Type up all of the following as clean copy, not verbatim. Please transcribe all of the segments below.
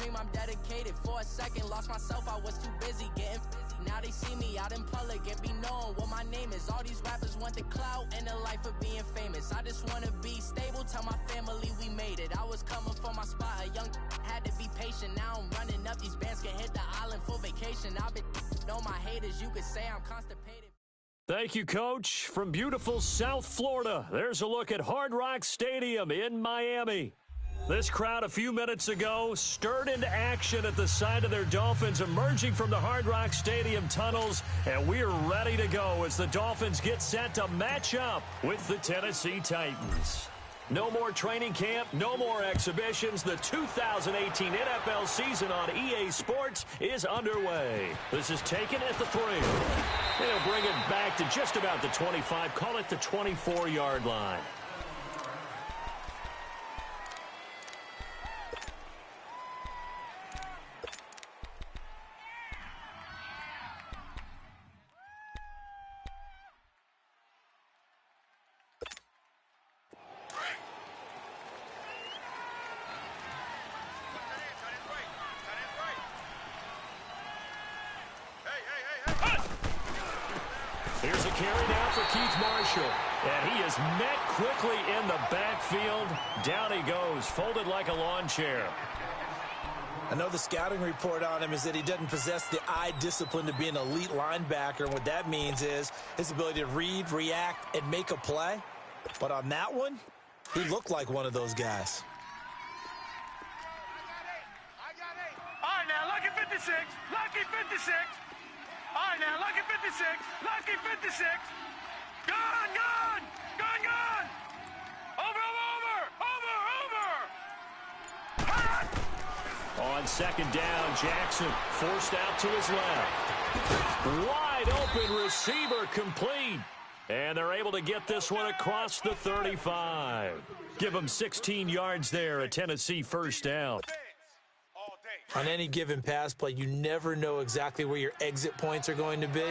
dream, I'm dedicated. For a second, lost myself, I was too busy getting now they see me out in public and be known what my name is. All these rappers want the clout and the life of being famous. I just wanna be stable, tell my family we made it. I was coming for my spot, a young had to be patient. Now I'm running up, these bands can hit the island for vacation. I've been on my haters, you could say I'm constipated. Thank you, Coach. From beautiful South Florida, there's a look at Hard Rock Stadium in Miami. This crowd a few minutes ago stirred into action at the side of their Dolphins emerging from the Hard Rock Stadium tunnels, and we're ready to go as the Dolphins get set to match up with the Tennessee Titans. No more training camp, no more exhibitions. The 2018 NFL season on EA Sports is underway. This is taken at the 3. They'll bring it back to just about the 25, call it the 24-yard line. Here's a carry now for Keith Marshall. And he is met quickly in the backfield. Down he goes, folded like a lawn chair. I know the scouting report on him is that he doesn't possess the eye discipline to be an elite linebacker. And what that means is his ability to read, react, and make a play. But on that one, he looked like one of those guys. All right, now, lucky 56. Lucky 56. All right, now, lucky 56. Lucky 56. Gone, gone. Gone, gone. Over, over, over. Over, over. On second down, Jackson forced out to his left. Wide open receiver complete. And they're able to get this one across the 35. Give them 16 yards there, a Tennessee first down. On any given pass play, you never know exactly where your exit points are going to be.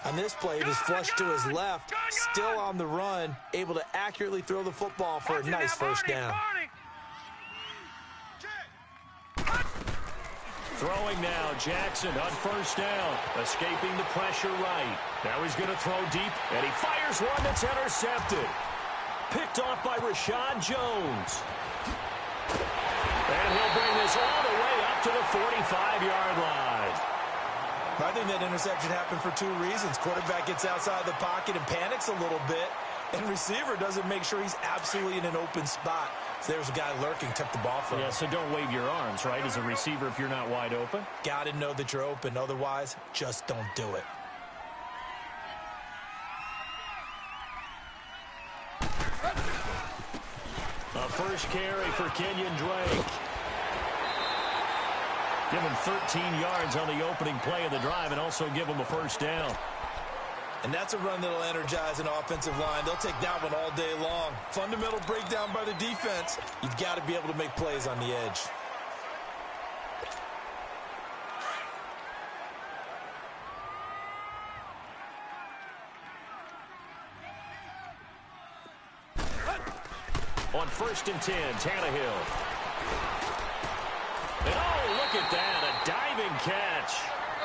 On this play, it is flushed to his left, still on the run, able to accurately throw the football for a nice first down. Throwing now, Jackson on first down, escaping the pressure right. Now he's going to throw deep, and he fires one that's intercepted. Picked off by Rashad Jones. And he'll bring this all the way up to the 45-yard line. I think that interception happened for two reasons. Quarterback gets outside the pocket and panics a little bit, and receiver doesn't make sure he's absolutely in an open spot. So there's a guy lurking, took the ball from him. Yeah, so don't wave your arms, right, as a receiver if you're not wide open? Got to know that you're open. Otherwise, just don't do it. A first carry for Kenyon Drake. Give him 13 yards on the opening play of the drive and also give him a first down. And that's a run that'll energize an offensive line. They'll take that one all day long. Fundamental breakdown by the defense. You've got to be able to make plays on the edge. On 1st and 10, Tannehill. And oh, look at that, a diving catch.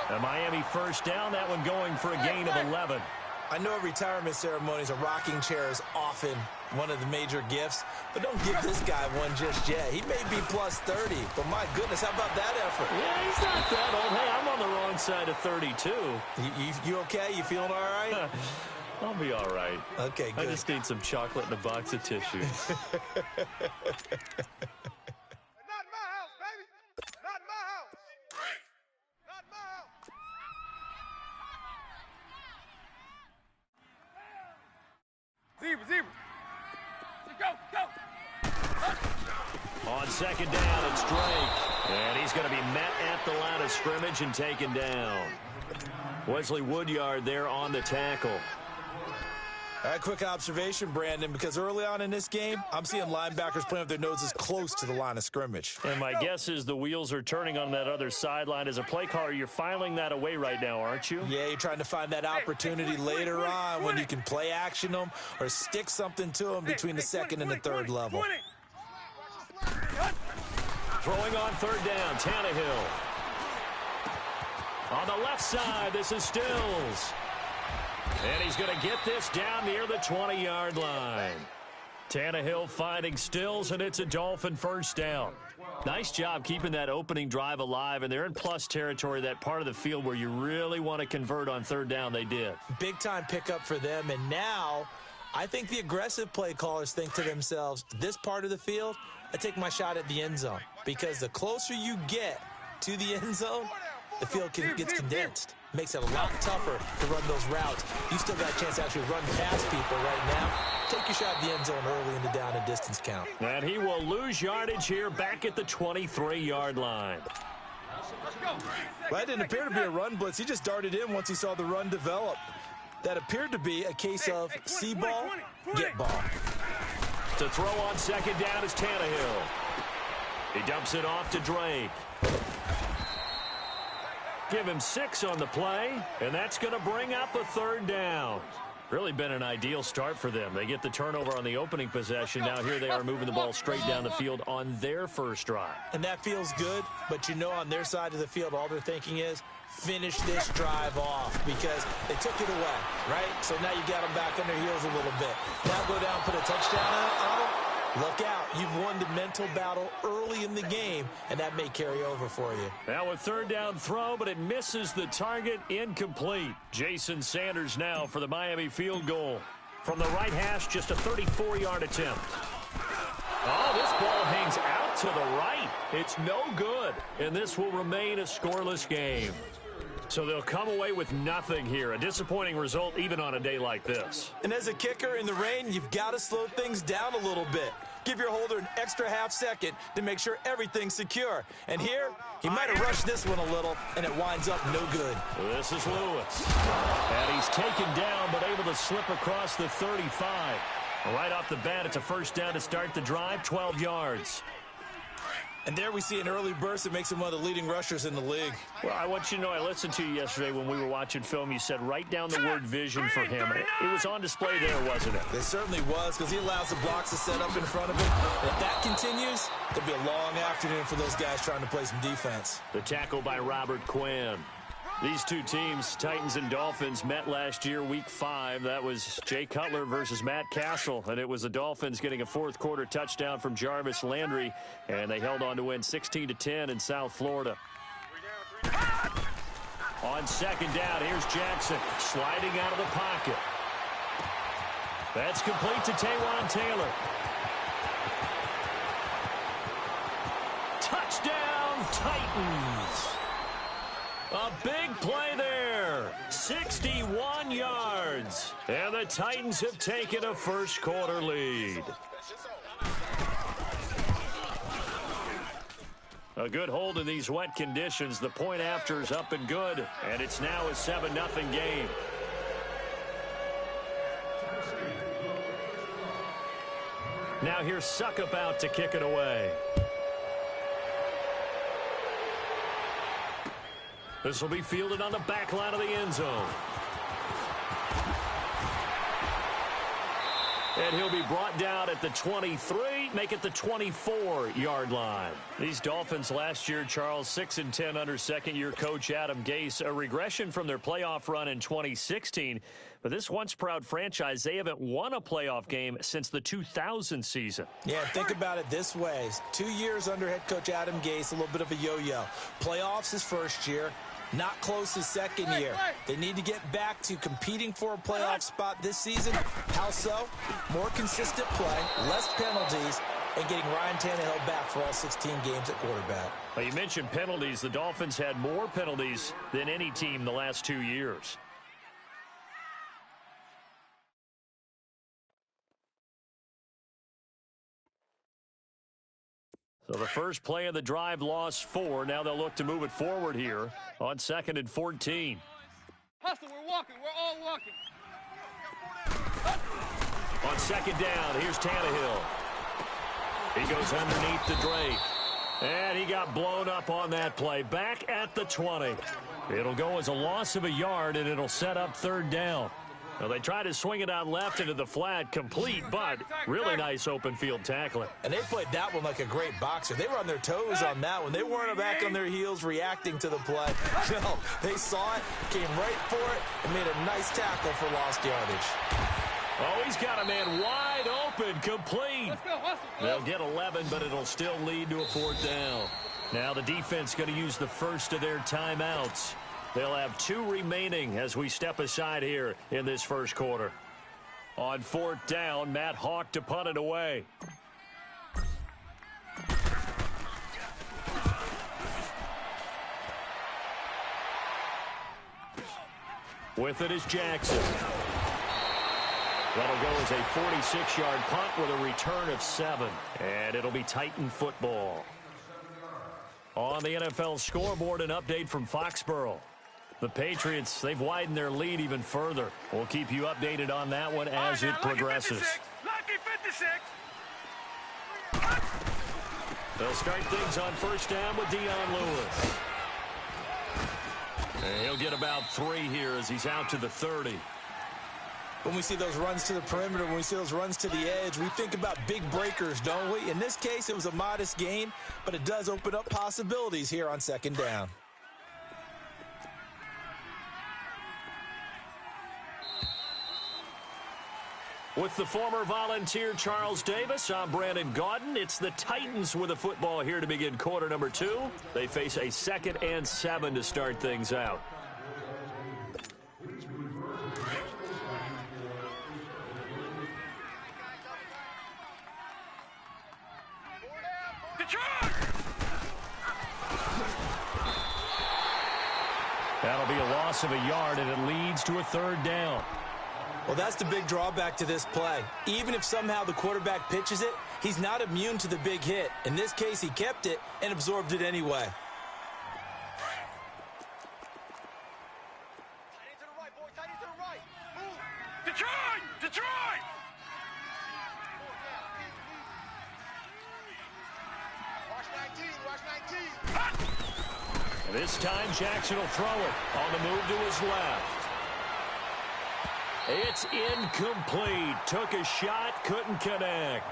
A Miami first down, that one going for a gain of 11. I know at retirement ceremonies, a rocking chair is often one of the major gifts, but don't give this guy one just yet. He may be plus 30, but my goodness, how about that effort? Yeah, he's not that old. Hey, I'm on the wrong side of 32. You okay? You feeling all right? I'll be all right. Okay, good. I just need some chocolate and a box of tissues. Zebra. Go. On second down, it's Drake. And he's going to be met at the line of scrimmage and taken down. Wesley Woodyard there on the tackle. All right, quick observation, Brandon, because early on in this game, I'm seeing linebackers playing with their noses close to the line of scrimmage. And my guess is the wheels are turning on that other sideline. As a play caller, you're filing that away right now, aren't you? Yeah, you're trying to find that opportunity later on when you can play action them or stick something to them between the second and the third level. Throwing on third down, Tannehill. On the left side, this is Stills. And he's going to get this down near the 20-yard line. Tannehill finding Stills, and it's a Dolphin first down. Nice job keeping that opening drive alive, and they're in plus territory, that part of the field where you really want to convert on third down. They did. Big-time pickup for them, and now I think the aggressive play callers think to themselves, this part of the field, I take my shot at the end zone, because the closer you get to the end zone, the field gets condensed. Makes it a lot tougher to run those routes. You still got a chance to actually run past people right now. Take your shot at the end zone early in the down and distance count. And he will lose yardage here back at the 23-yard line. Well, that didn't appear to be a run blitz. He just darted in once he saw the run develop. That appeared to be a case of see ball, get ball. To throw on second down is Tannehill. He dumps it off to Drake. Give him 6 on the play, and that's going to bring up a third down. Really been an ideal start for them. They get the turnover on the opening possession. Now here they are moving the ball straight down the field on their first drive. And that feels good, but you know on their side of the field, all they're thinking is, finish this drive off, because they took it away, right? So now you got them back on their heels a little bit. Now go down, put a touchdown on them. Look out. You've won the mental battle early in the game, and that may carry over for you. Now a third down throw, but it misses the target, incomplete. Jason Sanders now for the Miami field goal. From the right hash, just a 34-yard attempt. Oh, this ball hangs out to the right. It's no good, and this will remain a scoreless game. So they'll come away with nothing here. A disappointing result even on a day like this. And as a kicker in the rain, you've got to slow things down a little bit. Give your holder an extra half second to make sure everything's secure. And here, he might have rushed this one a little, and it winds up no good. This is Lewis. And he's taken down, but able to slip across the 35. Right off the bat, it's a first down to start the drive, 12 yards. And there we see an early burst that makes him one of the leading rushers in the league. Well, I want you to know, I listened to you yesterday when we were watching film. You said write down the word vision for him. It was on display there, wasn't it? It certainly was, because he allows the blocks to set up in front of him. And if that continues, it'll be a long afternoon for those guys trying to play some defense. The tackle by Robert Quinn. These two teams, Titans and Dolphins, met last year, Week 5. That was Jay Cutler versus Matt Castle, and it was the Dolphins getting a fourth-quarter touchdown from Jarvis Landry, and they held on to win 16-10 in South Florida. On second down, here's Jackson sliding out of the pocket. That's complete to Taywan Taylor. Touchdown, Titans! A big play there, 61 yards, and the Titans have taken a first-quarter lead. A good hold in these wet conditions. The point after is up and good, and it's now a 7-0 game. Now here's Suckup out to kick it away. This will be fielded on the back line of the end zone. And he'll be brought down at the 23, make it the 24-yard line. These Dolphins last year, Charles, 6-10 under second-year coach Adam Gase, a regression from their playoff run in 2016. But this once-proud franchise, they haven't won a playoff game since the 2000 season. Yeah, think about it this way. 2 years under head coach Adam Gase, a little bit of a yo-yo. Playoffs his first year. Not close his second year. They need to get back to competing for a playoff spot this season. How so? More consistent play, less penalties, and getting Ryan Tannehill back for all 16 games at quarterback. Well, you mentioned penalties. The Dolphins had more penalties than any team the last 2 years. So the first play of the drive lost 4. Now they'll look to move it forward here on 2nd and 14. Hustle, we're walking. We're all walking. On second down, here's Tannehill. He goes underneath to Drake. And he got blown up on that play. Back at the 20. It'll go as a loss of a yard, and it'll set up third down. Well, they try to swing it out left into the flat, complete, but really nice open field tackling. And they played that one like a great boxer. They were on their toes on that one. They weren't back on their heels reacting to the play. No, they saw it, came right for it, and made a nice tackle for lost yardage. Oh, he's got a man wide open, complete. They'll get 11, but it'll still lead to a 4th down. Now the defense going to use the first of their timeouts. They'll have 2 remaining as we step aside here in this first quarter. On 4th down, Matt Hawk to punt it away. With it is Jackson. That'll go as a 46-yard punt with a return of 7. And it'll be Titan football. On the NFL scoreboard, an update from Foxborough. The Patriots, they've widened their lead even further. We'll keep you updated on that one as it progresses. Lucky 56. They'll start things on 1st down with Dion Lewis. And he'll get about 3 here as he's out to the 30. When we see those runs to the perimeter, when we see those runs to the edge, we think about big breakers, don't we? In this case, it was a modest gain, but it does open up possibilities here on 2nd down. With the former Volunteer Charles Davis, I'm Brandon Gaudin. It's the Titans with the football here to begin quarter number 2. They face a 2nd and 7 to start things out. That'll be a loss of a yard, and it leads to a 3rd down. Well, that's the big drawback to this play. Even if somehow the quarterback pitches it, he's not immune to the big hit. In this case, he kept it and absorbed it anyway. Detroit! Detroit! Watch 19, watch 19. And this time, Jackson will throw it on the move to his left. It's incomplete. Took a shot, couldn't connect.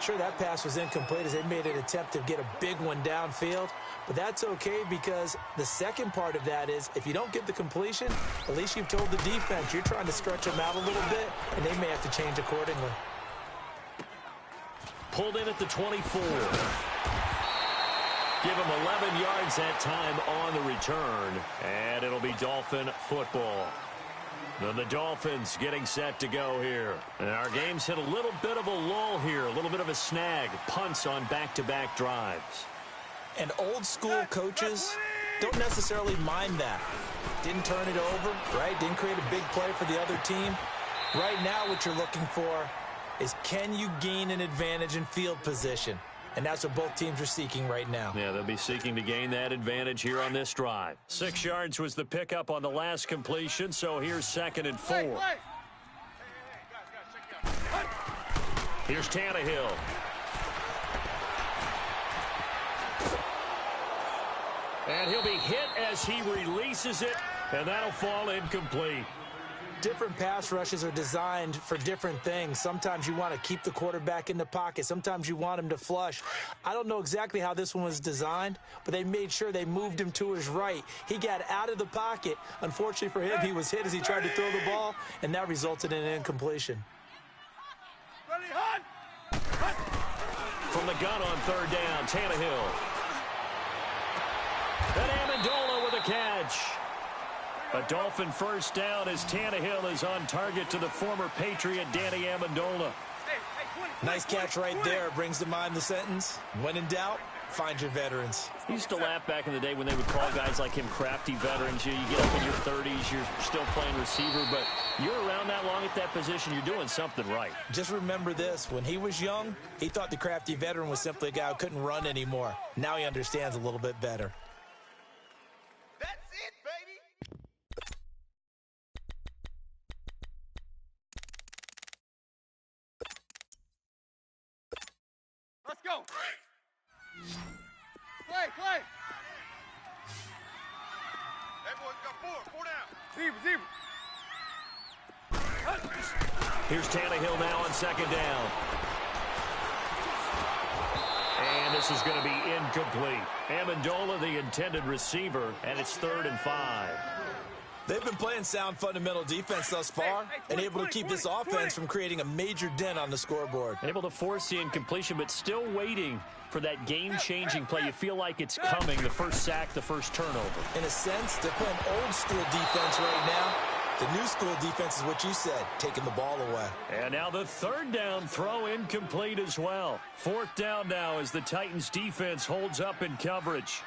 Sure, that pass was incomplete as they made an attempt to get a big one downfield, but that's okay because the second part of that is if you don't get the completion, at least you've told the defense you're trying to stretch them out a little bit, and they may have to change accordingly. Pulled in at the 24. Give him 11 yards that time on the return, and it'll be Dolphin football. And the Dolphins getting set to go here. And our game's hit a little bit of a lull here, a little bit of a snag. Punts on back-to-back drives. And old-school coaches don't necessarily mind that. Didn't turn it over, right? Didn't create a big play for the other team. Right now what you're looking for is can you gain an advantage in field position? And that's what both teams are seeking right now. Yeah, they'll be seeking to gain that advantage here on this drive. 6 yards was the pickup on the last completion, so here's 2nd and 4. Here's Tannehill. And he'll be hit as he releases it, and that'll fall incomplete. Different pass rushes are designed for different things. Sometimes you want to keep the quarterback in the pocket. Sometimes you want him to flush. I don't know exactly how this one was designed, but they made sure they moved him to his right. He got out of the pocket. Unfortunately for him, he was hit as he tried to throw the ball, and that resulted in an incompletion. From the gun on 3rd down, Tannehill. And Amendola with a catch. A Dolphin 1st down as Tannehill is on target to the former Patriot Danny Amendola. Nice catch right there. Brings to mind the sentence, when in doubt, find your veterans. I used to laugh back in the day when they would call guys like him crafty veterans. You get up in your 30s, you're still playing receiver, but you're around that long at that position, you're doing something right. Just remember this. When he was young, he thought the crafty veteran was simply a guy who couldn't run anymore. Now he understands a little bit better. Let's go. Play. Hey, boys, got 4 down. Zebra. Here's Tannehill now on second down. And this is going to be incomplete. Amendola, the intended receiver, and it's 3rd and 5. They've been playing sound fundamental defense thus far and able to keep this offense from creating a major dent on the scoreboard. Able to force the incompletion, but still waiting for that game-changing play. You feel like it's coming, the first sack, the first turnover. In a sense, they're playing old-school defense right now. The new school defense is what you said, taking the ball away. And now the 3rd down throw incomplete as well. 4th down now as the Titans defense holds up in coverage.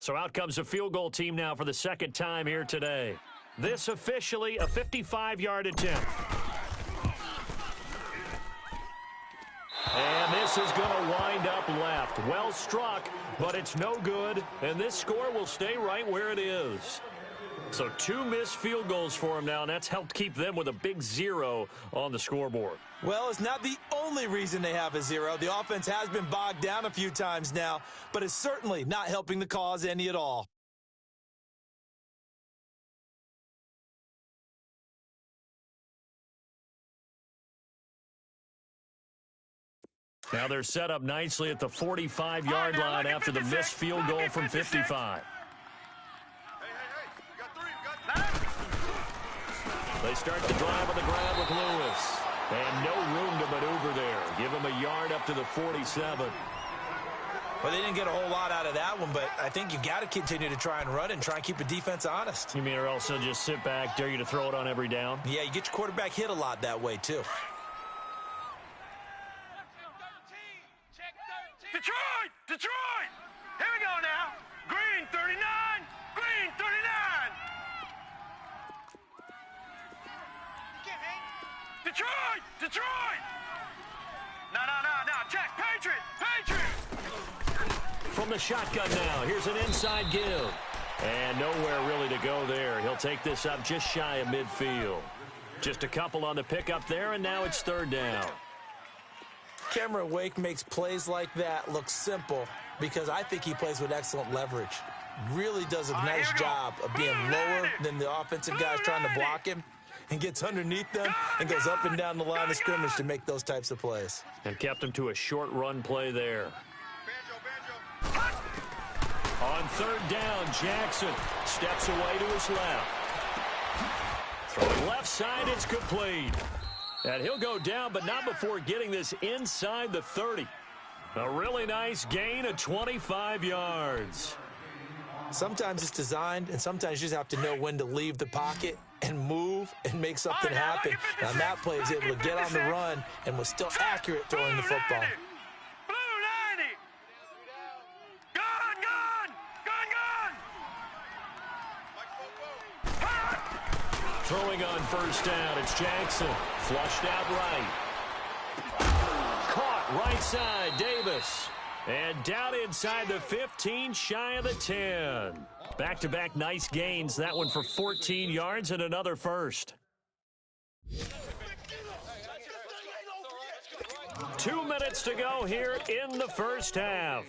So out comes a field goal team now for the 2nd time here today. This officially a 55-yard attempt. And this is going to wind up left. Well struck, but it's no good. And this score will stay right where it is. So 2 missed field goals for them now, and that's helped keep them with a big 0 on the scoreboard. Well, it's not the only reason they have a 0. The offense has been bogged down a few times now, but it's certainly not helping the cause any at all. Now they're set up nicely at the 45-yard line after the missed field goal from 55. They start the drive on the ground with Lewis. And no room to maneuver there. Give him a yard up to the 47. Well, they didn't get a whole lot out of that one, but I think you got to continue to try and run and try and keep the defense honest. You mean or else they'll just sit back, dare you to throw it on every down? Yeah, you get your quarterback hit a lot that way, too. Detroit! Detroit! Here we go now. Green 39. Green 39. Detroit! Detroit! No. Check. Patriot! Patriot! From the shotgun now, here's an inside give. And nowhere really to go there. He'll take this up just shy of midfield. Just a couple on the pickup there, and now it's 3rd down. Cameron Wake makes plays like that look simple because I think he plays with excellent leverage. Really does a nice job of being lower than the offensive guys trying to block him and gets underneath them and goes up and down the line of scrimmage to make those types of plays. And kept him to a short run play there. On 3rd down, Jackson steps away to his left. Throwing left side, it's complete. And he'll go down, but not before getting this inside the 30. A really nice gain of 25 yards. Sometimes it's designed, and sometimes you just have to know when to leave the pocket and move and make something happen. And on that play, he was able to get on the run and was still accurate throwing the football. Blue 90. Gone. Throwing on 1st down, it's Jackson. Flushed out right. Caught right side, Davis. And down inside the 15, shy of the 10. Back-to-back nice gains. That one for 14 yards and another first. 2 minutes to go here in the first half.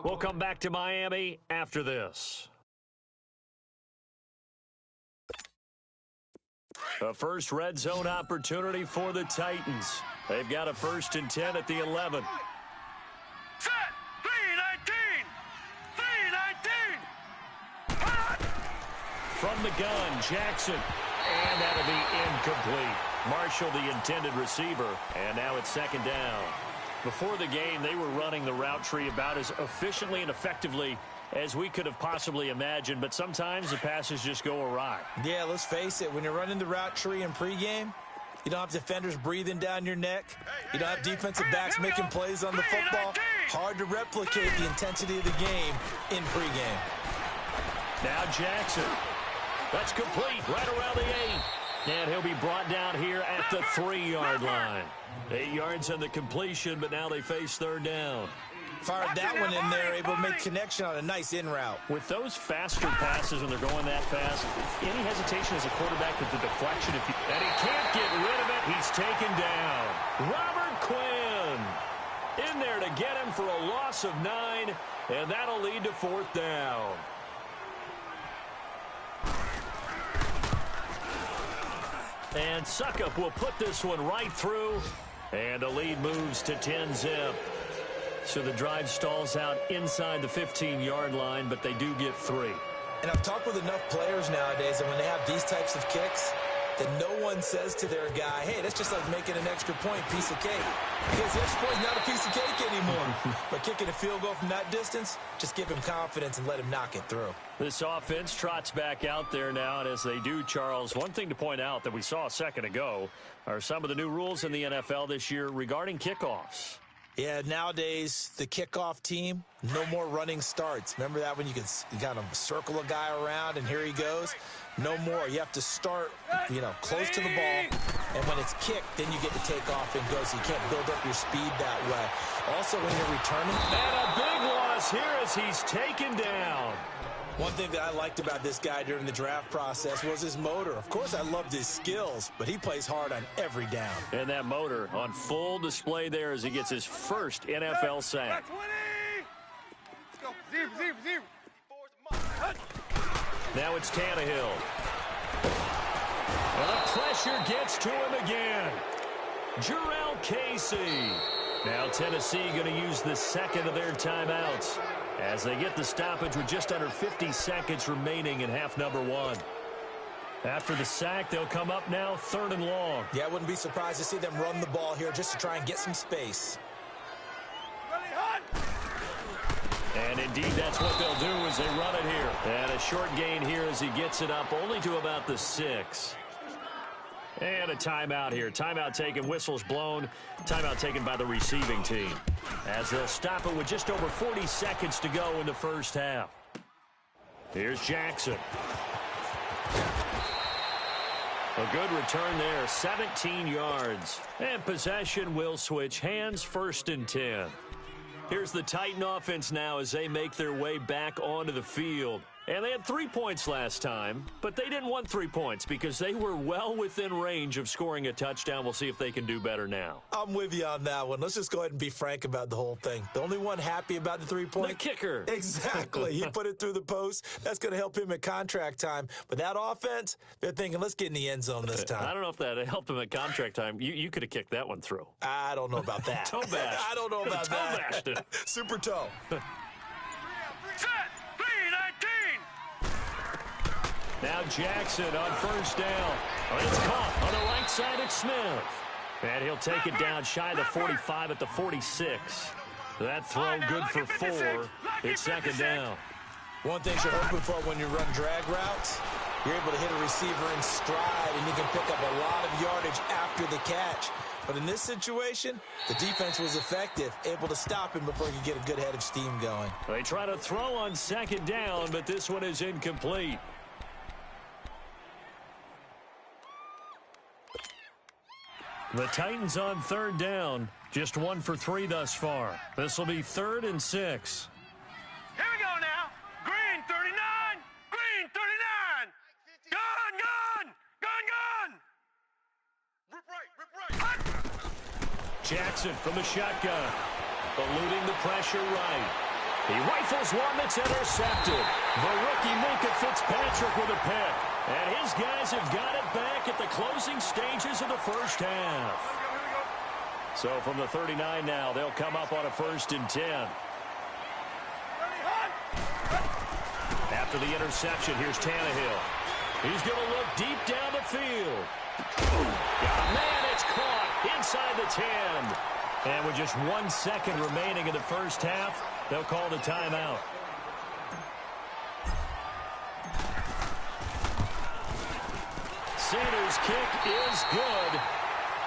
We'll come back to Miami after this. A first red zone opportunity for the Titans. They've got a 1st and 10 at the 11. Set. 3-19. 3-19. From the gun, Jackson. And that'll be incomplete. Marshall, the intended receiver. And now it's 2nd down. Before the game, they were running the route tree about as efficiently and effectively as we could have possibly imagined, but sometimes the passes just go awry. Yeah, let's face it. When you're running the route tree in pregame, you don't have defenders breathing down your neck. You don't have defensive backs making plays on the football. Hard to replicate the intensity of the game in pregame. Now Jackson. That's complete right around the 8. And he'll be brought down here at the 3-yard line. 8 yards on the completion, but now they face 3rd down. Fired that one in there, able to make connection on a nice in route. With those faster passes when they're going that fast, any hesitation as a quarterback with the deflection, and he can't get rid of it, he's taken down. Robert Quinn in there to get him for a loss of 9, and that'll lead to 4th down. And Suckup will put this one right through, and the lead moves to 10-zip. So the drive stalls out inside the 15-yard line, but they do get 3. And I've talked with enough players nowadays that when they have these types of kicks, that no one says to their guy, hey, that's just like making an extra point, piece of cake. Because the extra point is not a piece of cake anymore. But kicking a field goal from that distance, just give him confidence and let him knock it through. This offense trots back out there now, and as they do, Charles, one thing to point out that we saw a second ago are some of the new rules in the NFL this year regarding kickoffs. Yeah, nowadays, the kickoff team, no more running starts. Remember that when you can kind of circle a guy around and here he goes? No more. You have to start, close to the ball, and when it's kicked, then you get to take off and go, so you can't build up your speed that way. Also, when you're returning. And a big loss here as he's taken down. One thing that I liked about this guy during the draft process was his motor. Of course, I loved his skills, but he plays hard on every down. And that motor on full display there as he gets his first NFL sack. Let's go. 0. Now it's Tannehill. And the pressure gets to him again. Jarrell Casey. Now Tennessee going to use the second of their timeouts as they get the stoppage with just under 50 seconds remaining in half number 1. After the sack, they'll come up now 3rd and long. Yeah, I wouldn't be surprised to see them run the ball here just to try and get some space. And indeed, that's what they'll do as they run it here. And a short gain here as he gets it up only to about the 6. And a timeout here. Timeout taken, whistles blown. Timeout taken by the receiving team. As they'll stop it with just over 40 seconds to go in the first half. Here's Jackson. A good return there, 17 yards. And possession will switch hands, 1st and 10. Here's the Titan offense now as they make their way back onto the field. And they had 3 points last time, but they didn't want 3 points because they were well within range of scoring a touchdown. We'll see if they can do better now. I'm with you on that one. Let's just go ahead and be frank about the whole thing. The only one happy about the 3-point? The kicker. Exactly. He put it through the post. That's going to help him at contract time. But that offense, they're thinking, let's get in the end zone this time. I don't know if that helped him at contract time. You could have kicked that one through. I don't know about that. Toe bash. I don't know about toe that. Bashed it. Super toe. Set. 3-19. Now Jackson on 1st down. It's caught on the right side at Smith. And he'll take it down shy of the 45 at the 46. That throw good for 4. It's 2nd down. One thing you're hoping for when you run drag routes, you're able to hit a receiver in stride, and you can pick up a lot of yardage after the catch. But in this situation, the defense was effective, able to stop him before he could get a good head of steam going. They try to throw on 2nd down, but this one is incomplete. The Titans on 3rd down, just 1 for 3 thus far. This will be 3rd and 6. Here we go now. Green 39. Green 39. Gun, gun. Gun, gun. Rip right. Jackson from the shotgun, eluding the pressure right. He rifles one that's intercepted. The rookie Minka Fitzpatrick with a pick. And his guys have got it back at the closing stages of the first half. So from the 39 now, they'll come up on a 1st and 10. After the interception, here's Tannehill. He's going to look deep down the field. Man, it's caught inside the 10. And with just 1 second remaining in the first half, they'll call the timeout. Sanders' kick is good.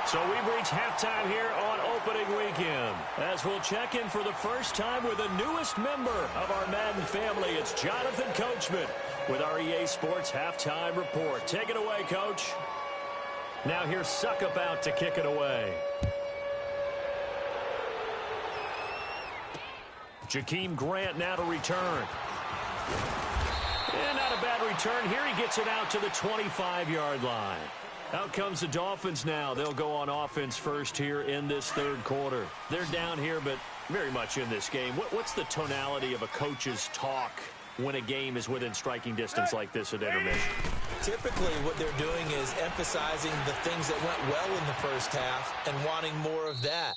So we've reached halftime here on opening weekend. As we'll check in for the first time with the newest member of our Madden family, it's Jonathan Coachman with our EA Sports Halftime Report. Take it away, Coach. Now here's Suckabout to kick it away. Jakeem Grant now to return. And not a bad return here. He gets it out to the 25-yard line. Out comes the Dolphins now. They'll go on offense first here in this third quarter. They're down here, but very much in this game. What's the tonality of a coach's talk when a game is within striking distance like this at intermission? Typically, what they're doing is emphasizing the things that went well in the first half and wanting more of that.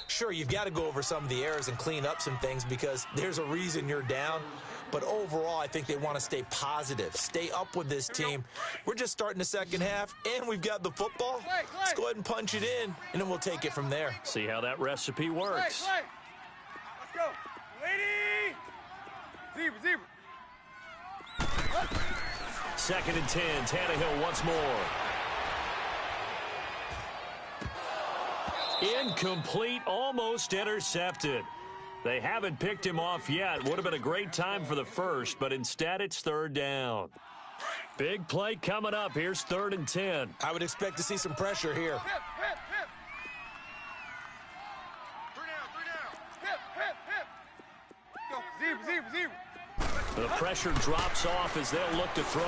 Sure, you've got to go over some of the errors and clean up some things because there's a reason you're down. But overall, I think they want to stay positive, stay up with this team. We're just starting the second half, and we've got the football. Let's go ahead and punch it in, and then we'll take it from there. See how that recipe works. Let's go. Lady! Zebra. 2nd and 10. Tannehill once more. Incomplete, almost intercepted. They haven't picked him off yet. Would have been a great time for the first, but instead it's 3rd down. Big play coming up. Here's 3rd and 10. I would expect to see some pressure here. Hip. 3 down. Go. Zebra. The pressure drops off as they'll look to throw.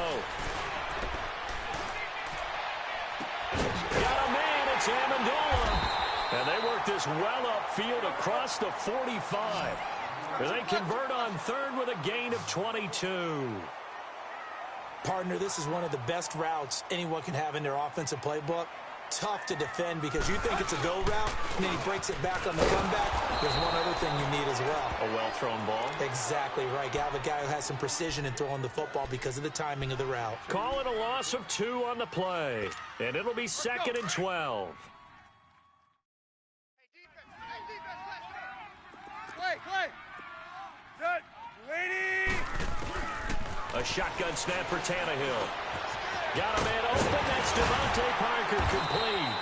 Got a man. It's Amendola. And they work this well upfield across the 45. And they convert on 3rd with a gain of 22. Partner, this is one of the best routes anyone can have in their offensive playbook. Tough to defend because you think it's a go route, and then he breaks it back on the comeback. There's one other thing you need as well. A well-thrown ball. Exactly right. You have a guy who has some precision in throwing the football because of the timing of the route. Call it a loss of 2 on the play. And it'll be 2nd and 12. Clay. Set. Lady! A shotgun snap for Tannehill. Got a man open. That's Devontae Parker complete.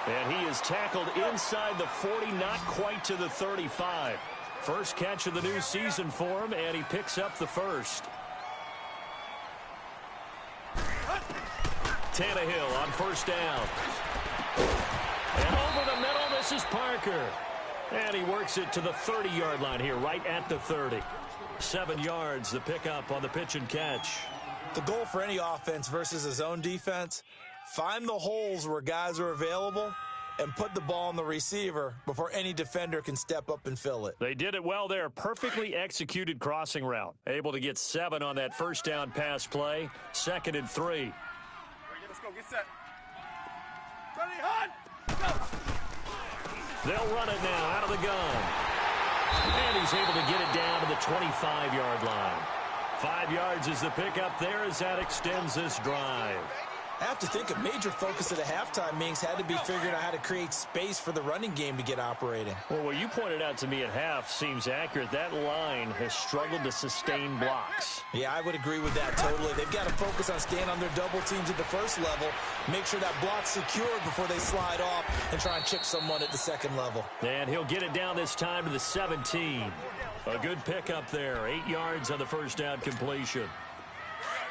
And he is tackled inside the 40, not quite to the 35. First catch of the new season for him, and he picks up the first. Tannehill on 1st down. And over the middle, this is Parker. And he works it to the 30-yard line here, right at the 30. 7 yards, the pickup on the pitch and catch. The goal for any offense versus a zone defense, find the holes where guys are available and put the ball on the receiver before any defender can step up and fill it. They did it well there. Perfectly executed crossing route. Able to get 7 on that 1st down pass play. 2nd and 3. Let's go. Get set. Ready, hot. Go. They'll run it now out of the gun. And he's able to get it down to the 25-yard line. 5 yards is the pickup there as that extends this drive. I have to think a major focus of the halftime meetings had to be figuring out how to create space for the running game to get operating. Well, what you pointed out to me at half seems accurate. That line has struggled to sustain blocks. Yeah, I would agree with that totally. They've got to focus on staying on their double teams at the first level, make sure that block's secured before they slide off and try and chip someone at the second level. And he'll get it down this time to the 17. A good pickup there. 8 yards on the 1st down completion.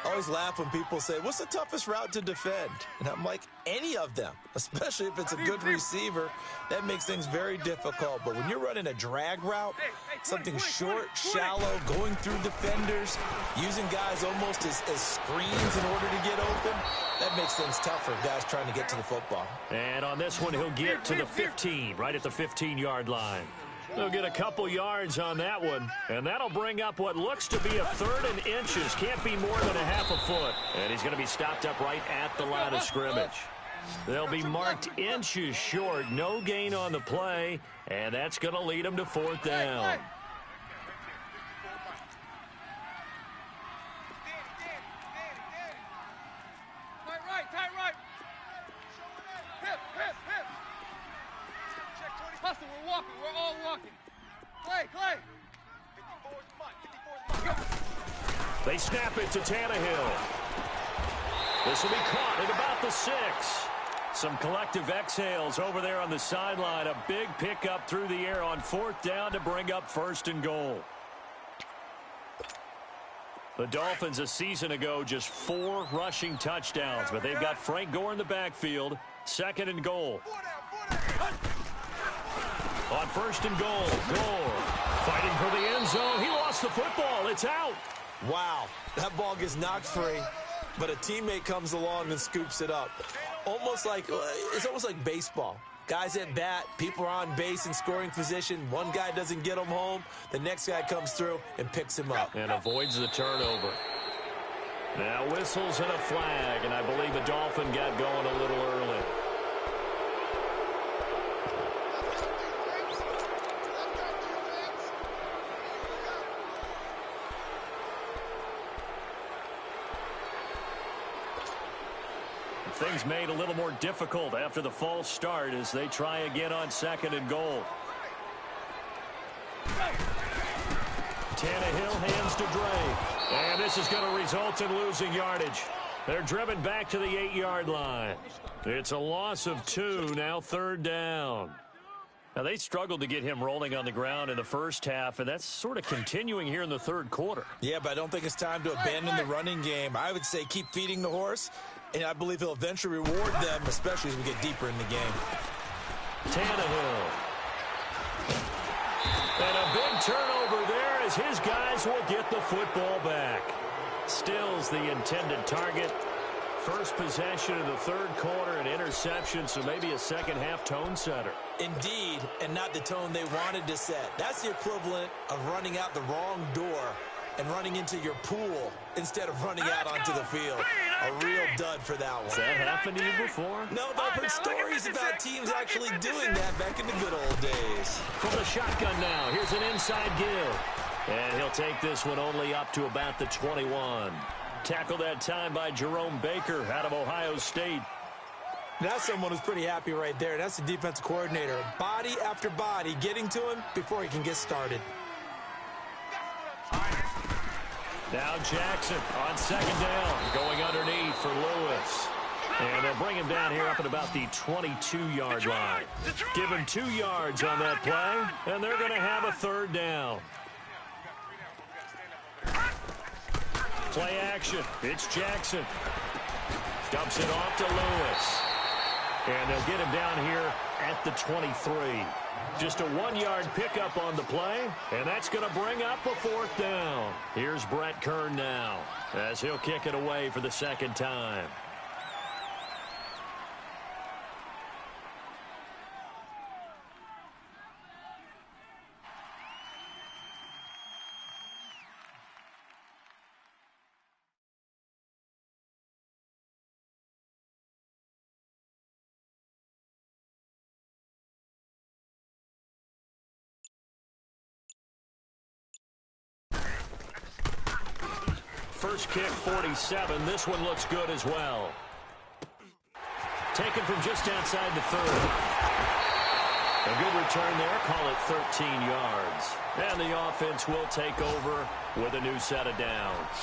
I always laugh when people say, what's the toughest route to defend? And I'm like, any of them, especially if it's a good receiver. That makes things very difficult. But when you're running a drag route, something short, shallow, going through defenders, using guys almost as screens in order to get open, that makes things tougher, guys trying to get to the football. And on this one, he'll get to the 15, right at the 15-yard line. They'll get a couple yards on that one, and that'll bring up what looks to be a 3rd and inches. Can't be more than a half a foot. And he's going to be stopped up right at the line of scrimmage. They'll be marked inches short. No gain on the play, and that's going to lead them to fourth down. Tight right. Hip. Hustle, we're walking. We're all walking. Clay. 54's mine. They snap it to Tannehill. This will be caught at about the 6. Some collective exhales over there on the sideline. A big pickup through the air on fourth down to bring up first and goal. The Dolphins a season ago just 4 rushing touchdowns, but they've got Frank Gore in the backfield. Second and goal. On first and goal, Gore fighting for the end zone. He lost the football. It's out. Wow, that ball gets knocked free, but a teammate comes along and scoops it up. It's almost like baseball. Guys at bat, people are on base in scoring position. One guy doesn't get him home. The next guy comes through and picks him up. And avoids the turnover. Now whistles and a flag, and I believe the Dolphin got going a little early. Things made a little more difficult after the false start as they try again on second and goal. Tannehill hands to Dre. And this is going to result in losing yardage. They're driven back to the 8-yard line. It's a loss of 2, now third down. Now, they struggled to get him rolling on the ground in the first half, and that's sort of continuing here in the third quarter. Yeah, but I don't think it's time to abandon the running game. I would say keep feeding the horse, and I believe he'll eventually reward them, especially as we get deeper in the game. Tannehill. And a big turnover there as his guys will get the football back. Stills the intended target. First possession of the third quarter, an interception, so maybe a second-half tone setter. Indeed, and not the tone they wanted to set. That's the equivalent of running out the wrong door and running into your pool instead of running out onto the field. A real dud for that one. Has that happened to you before? No, but I've heard stories about teams actually doing that back in the good old days. From the shotgun now, here's an inside give. And he'll take this one only up to about the 21. Tackled that time by Jerome Baker out of Ohio State. That's someone who's pretty happy right there. That's the defensive coordinator. Body after body getting to him before he can get started. Now Jackson on second down, going underneath for Lewis. And they'll bring him down here up at about the 22-yard line. Give him 2 yards on that play, and they're going to have a third down. Play action. It's Jackson. Dumps it off to Lewis. And they'll get him down here at the 23. Just a 1-yard pickup on the play, and that's going to bring up a fourth down. Here's Brett Kern now as he'll kick it away for the second time. First kick, 47. This one looks good as well. Taken from just outside the 30. A good return there. Call it 13 yards. And the offense will take over with a new set of downs.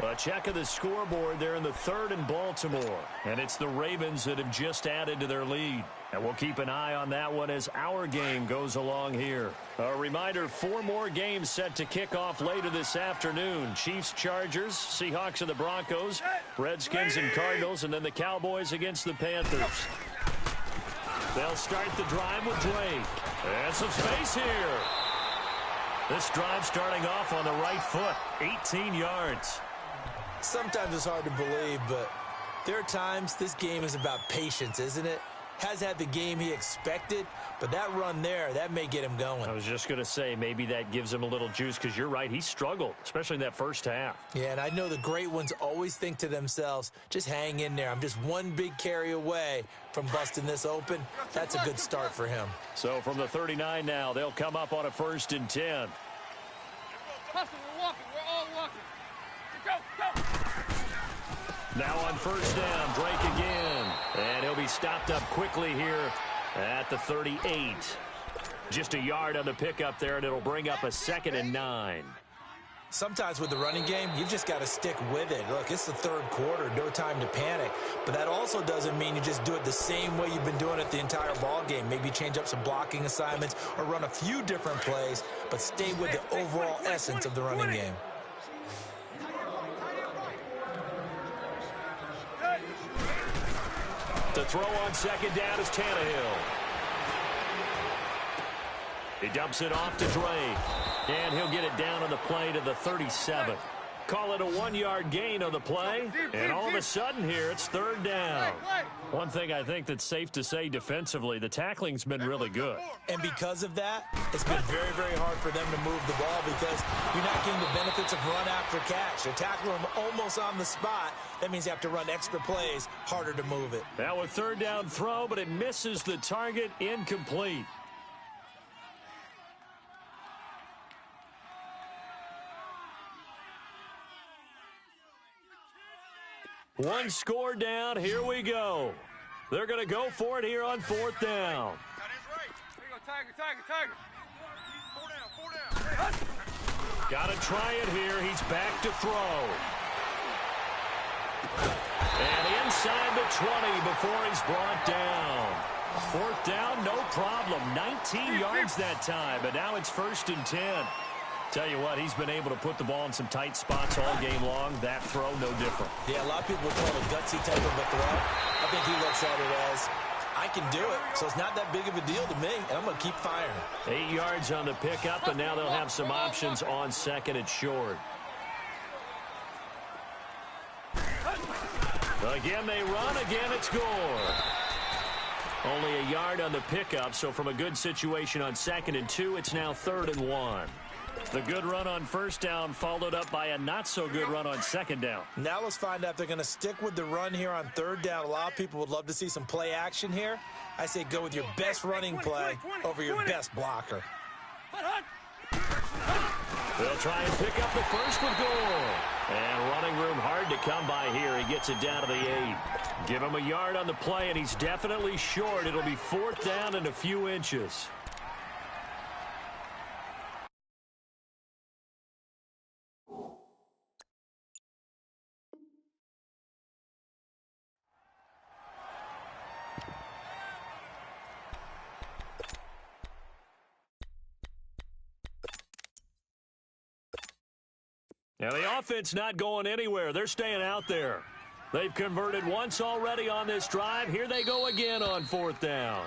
A check of the scoreboard there in the third in Baltimore. And it's the Ravens that have just added to their lead. And we'll keep an eye on that one as our game goes along here. A reminder, 4 more games set to kick off later this afternoon. Chiefs, Chargers, Seahawks and the Broncos, Redskins and Cardinals, and then the Cowboys against the Panthers. They'll start the drive with Drake. And some space here. This drive starting off on the right foot, 18 yards. Sometimes it's hard to believe, but there are times this game is about patience, isn't it? has had the game he expected, but that run there, that may get him going. I was just going to say, maybe that gives him a little juice, because you're right, he struggled, especially in that first half. Yeah, and I know the great ones always think to themselves, just hang in there. I'm just one big carry away from busting this open. That's a good start for him. So from the 39 now, they'll come up on a 1st and 10. Hustle, we're walking. We're all walking. Go, go. Now on 1st down, Drake again. And he'll be stopped up quickly here at the 38. Just a yard on the pickup there, and it'll bring up a 2nd and 9. Sometimes with the running game, you've just got to stick with it. Look, it's the 3rd quarter, no time to panic. But that also doesn't mean you just do it the same way you've been doing it the entire ball game. Maybe change up some blocking assignments or run a few different plays, but stay with the overall essence of the running game. The throw on 2nd down is Tannehill. He dumps it off to Drake, and he'll get it down on the play to the 37. Call it a 1-yard gain on the play, and all of a sudden here, it's 3rd down. One thing I think that's safe to say defensively, the tackling's been really good. And because of that, it's been very, very hard for them to move the ball because you're not getting the benefits of run after catch. You're tackling them almost on the spot. That means you have to run extra plays, harder to move it. Now a 3rd down throw, but it misses the target, incomplete. One score down. Here we go. They're going to go for it here on 4th down. That is right. There you go, Tiger, Tiger, Tiger. 4 down, 4 down. Got to try it here. He's back to throw. And inside the 20 before he's brought down. 4th down, no problem. 19 yards that time, but now it's 1st and 10. Tell you what, he's been able to put the ball in some tight spots all game long. That throw, no different. Yeah, a lot of people would call it a gutsy type of a throw. I think he looks at it as, I can do it, so it's not that big of a deal to me, and I'm going to keep firing. 8 yards on the pickup, and now they'll have some options on 2nd and short. Again, they run. Again, it's Gore. Only a yard on the pickup, so from a good situation on 2nd and 2, it's now 3rd and 1. The good run on 1st down followed up by a not-so-good run on 2nd down. Now let's find out if they're going to stick with the run here on 3rd down. A lot of people would love to see some play action here. I say go with your best running play over your best blocker. They'll try and pick up the first with Gore. And running room hard to come by here. He gets it down to the 8. Give him a yard on the play, and he's definitely short. It'll be 4th down and a few inches. Now, the offense not going anywhere. They're staying out there. They've converted once already on this drive. Here they go again on 4th down.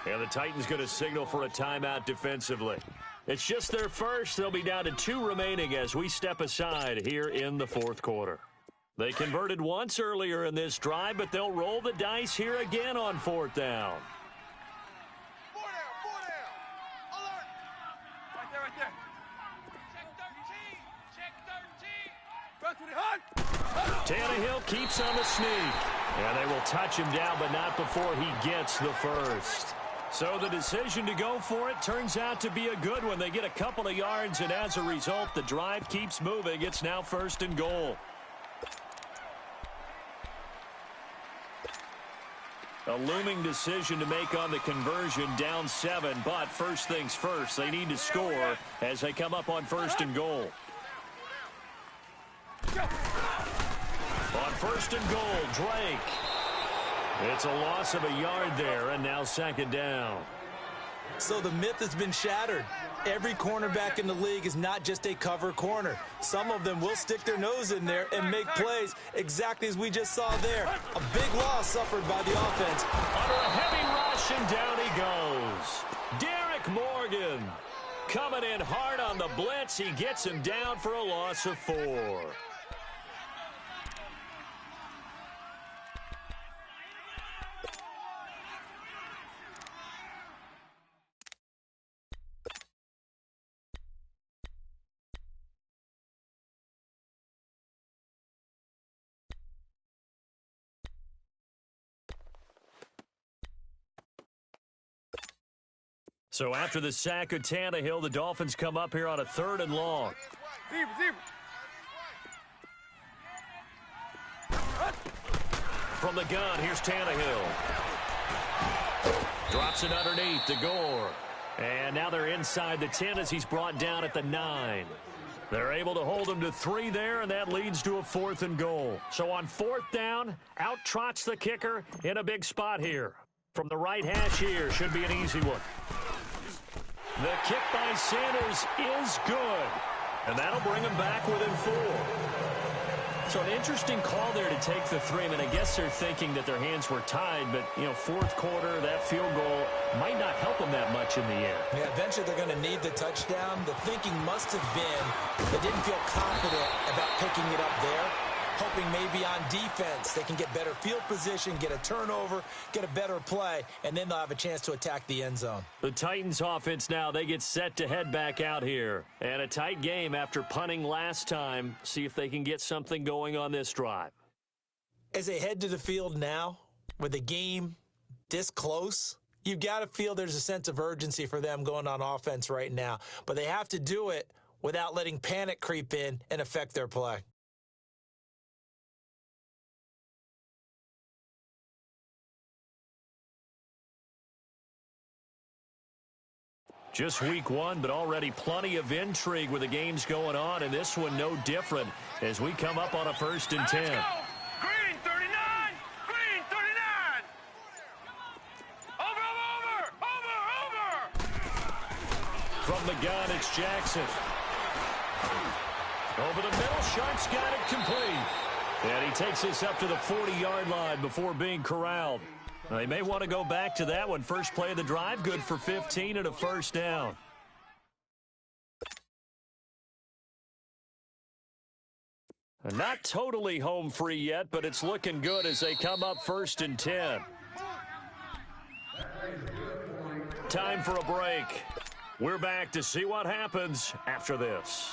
And the Titans going to signal for a timeout defensively. It's just their first. They'll be down to 2 remaining as we step aside here in the 4th quarter. They converted once earlier in this drive, but they'll roll the dice here again on 4th down. 4 down. Alert. Right there, right there. Check 13. Run to the hunt. Tannehill keeps on the sneak. And they will touch him down, but not before he gets the first. So the decision to go for it turns out to be a good one. They get a couple of yards, and as a result, the drive keeps moving. It's now 1st and goal. A looming decision to make on the conversion, down 7, but first things first, they need to score as they come up on 1st and goal. On 1st and goal, Drake. It's a loss of a yard there, and now 2nd down. So the myth has been shattered. Every cornerback in the league is not just a cover corner. Some of them will stick their nose in there and make plays exactly as we just saw there. A big loss suffered by the offense. Under a heavy rush, and down he goes. Derek Morgan coming in hard on the blitz. He gets him down for a loss of 4. So after the sack of Tannehill, the Dolphins come up here on a 3rd and long. From the gun, here's Tannehill. Drops it underneath to Gore. And now they're inside the 10 as he's brought down at the 9. They're able to hold him to 3 there, and that leads to a 4th and goal. So on 4th down, out trots the kicker in a big spot here. From the right hash here, should be an easy one. The kick by Sanders is good, and that'll bring him back within 4. So an interesting call there to take the 3. I mean, I guess they're thinking that their hands were tied, but, 4th quarter, that field goal might not help them that much in the air. Yeah, eventually they're going to need the touchdown. The thinking must have been they didn't feel confident about picking it up there, hoping maybe on defense they can get better field position, get a turnover, get a better play, and then they'll have a chance to attack the end zone. The Titans offense now, they get set to head back out here. And a tight game after punting last time. See if they can get something going on this drive. As they head to the field now, with the game this close, you've got to feel there's a sense of urgency for them going on offense right now. But they have to do it without letting panic creep in and affect their play. Just week 1, but already plenty of intrigue with the games going on, and this one no different as we come up on a 1st and 10. Let's go. Green 39. Green 39. Over. From the gun, it's Jackson. Over the middle, Sharp's got it complete. And he takes this up to the 40-yard line before being corralled. They may want to go back to that one. First play of the drive, good for 15 and a 1st down. Not totally home free yet, but it's looking good as they come up 1st and 10. Time for a break. We're back to see what happens after this.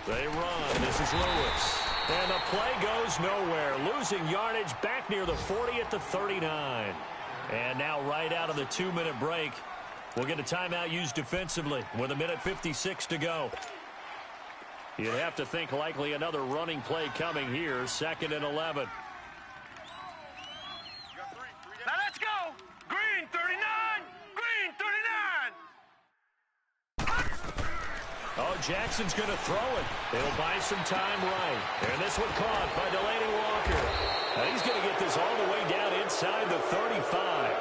They run. This is Lewis. And the play goes nowhere. Losing yardage back near the 40 at the 39. And now right out of the 2-minute break, we'll get a timeout used defensively with 1:56 to go. You'd have to think likely another running play coming here. 2nd and 11. Now let's go. Green 39. Green 39. Oh, Jackson's going to throw it. He'll buy some time right. And this one caught by Delaney Walker. Now he's going to get this all the way down inside the 35.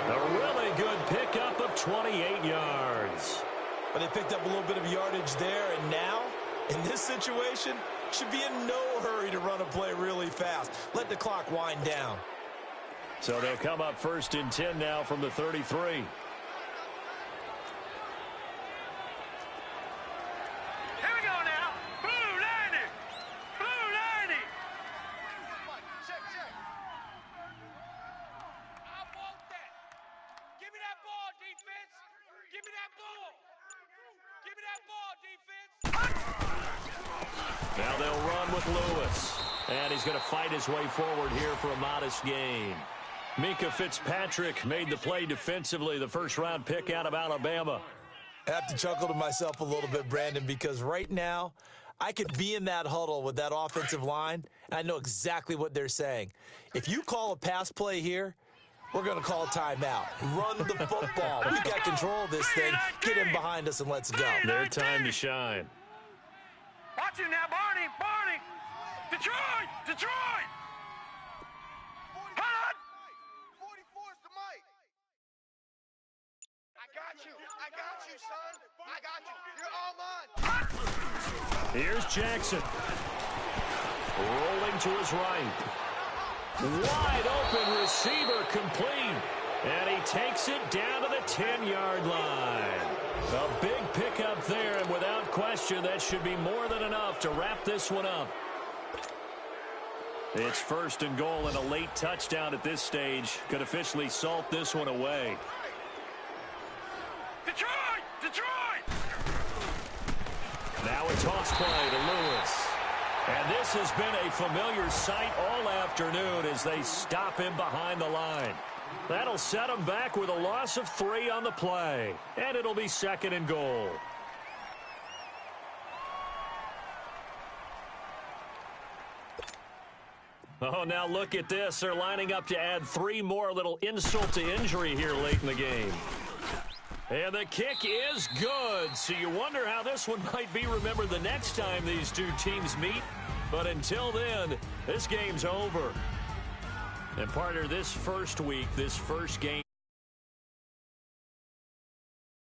A really good pickup of 28 yards. But they picked up a little bit of yardage there, and now, in this situation, should be in no hurry to run a play really fast. Let the clock wind down. So they'll come up 1st and 10 now from the 33. Now they'll run with Lewis. And he's going to fight his way forward here for a modest gain. Minkah Fitzpatrick made the play defensively, the first-round pick out of Alabama. I have to chuckle to myself a little bit, Brandon, because right now I could be in that huddle with that offensive line, and I know exactly what they're saying. If you call a pass play here, we're going to call a timeout. Run the football. We got control of this thing. Get in behind us and let's go. Their time to shine. Watch him now, Barney. Barney. Detroit. Detroit. Hot. 44's the mic. I got you. I got you, son. I got you. You're all mine. Here's Jackson. Rolling to his right. Wide open receiver complete. And he takes it down to the 10-yard line. A big pickup there, and without question, that should be more than enough to wrap this one up. It's 1st and goal, and a late touchdown at this stage could officially salt this one away. Detroit! Detroit! Now a toss play to Lewis. And this has been a familiar sight all afternoon as they stop him behind the line. That'll set him back with a loss of 3 on the play. And it'll be 2nd and goal. Oh, now look at this. They're lining up to add 3 more, a little insult to injury here late in the game. And the kick is good. So you wonder how this one might be remembered the next time these two teams meet. But until then, this game's over. And partner, this first week, this first game.